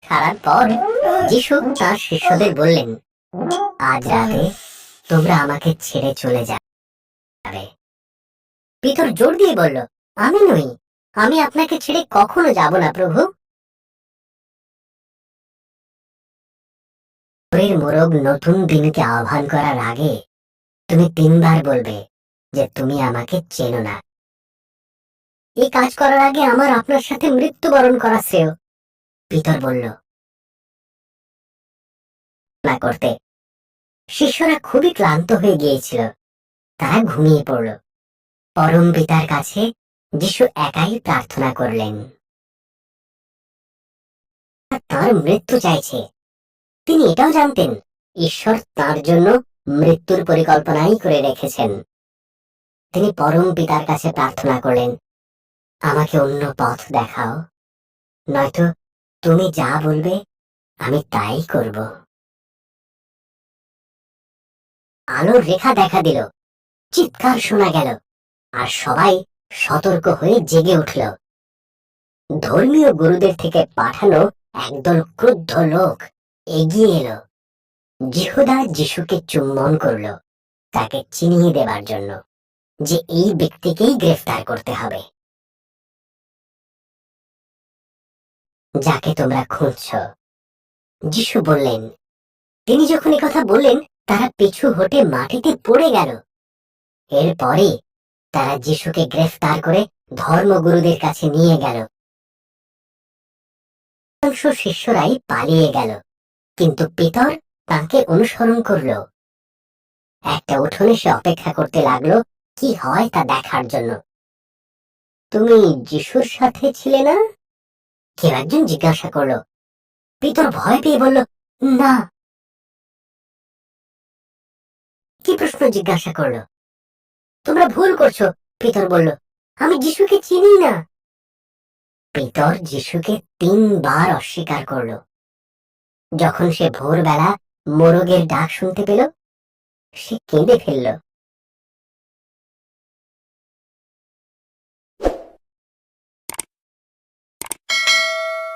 ছাড়ার পর যিশু তার শিষ্যদের বললেন, আজ রাতে তোমরা আমাকে ছেড়ে চলে যাবে। পিতর জোর দিয়ে বলল, আমি নই, আমি আপনাকে ছেড়ে কখনো যাব না প্রভু। পরের মোরগ নতুন দিনকে আহ্বান করার আগে তুমি 3বার বলবে যে তুমি আমাকে চেনো না। এই কাজ করার আগে আমার আপনার সাথে মৃত্যুবরণ করা শ্রেয়। পিতর বলল। না করতে শিষ্যরা খুবই ক্লান্ত হয়ে গিয়েছিল, তারা ঘুমিয়ে পড়ল। পরম পিতার কাছে যিশু একাই প্রার্থনা করলেন। তার মৃত্যু চাইছে, তিনি এটাও জানতেন ঈশ্বর তার জন্য মৃত্যুর পরিকল্পনাই করে রেখেছেন। তিনি পরম পিতার কাছে প্রার্থনা করলেন, আমাকে অন্য পথ দেখাও, নয়তো তুমি যা বলবে আমি তাই করব। আলোর রেখা দেখা দিল, চিৎকার শোনা গেল, আর সবাই সতর্ক হয়ে জেগে উঠল। ধর্মীয় গুরুদের থেকে পাঠানো একদল ক্রুদ্ধ লোক এগিয়ে এলো। যিহুদা যিশুকে চুম্বন করল, তাকে চিনিয়ে দেবার জন্য যে এই ব্যক্তিকেই গ্রেফতার করতে হবে, যাকে তোমরা খুঁজছ। যিশু বললেন। তিনি যখন কথা বললেন, তারা পিছু হটে মাটিতে পড়ে গেল। এরপরে তারা যিশুকে গ্রেফতার করে ধর্মগুরুদের কাছে নিয়ে গেল। শিষ্যরাই পালিয়ে গেল, কিন্তু পিতর তাকে অনুসরণ করল। একটা উঠোনে সে অপেক্ষা করতে লাগলো কি হয় তা দেখার জন্য। তুমি যিশুর সাথে ছিলে না? কেউ একজন জিজ্ঞাসা করলো। পিতর ভয় পেয়ে বলল, না। কি প্রশ্ন জিজ্ঞাসা করলো? তোমরা ভুল করছো, পিতর বলল, আমি যিশুকে চিনি না। পিতর যিশুকে 3বার অস্বীকার করল। যখন সে ভোরবেলা মোরগের ডাক শুনতে পেল, সে কেঁদে ফেলল।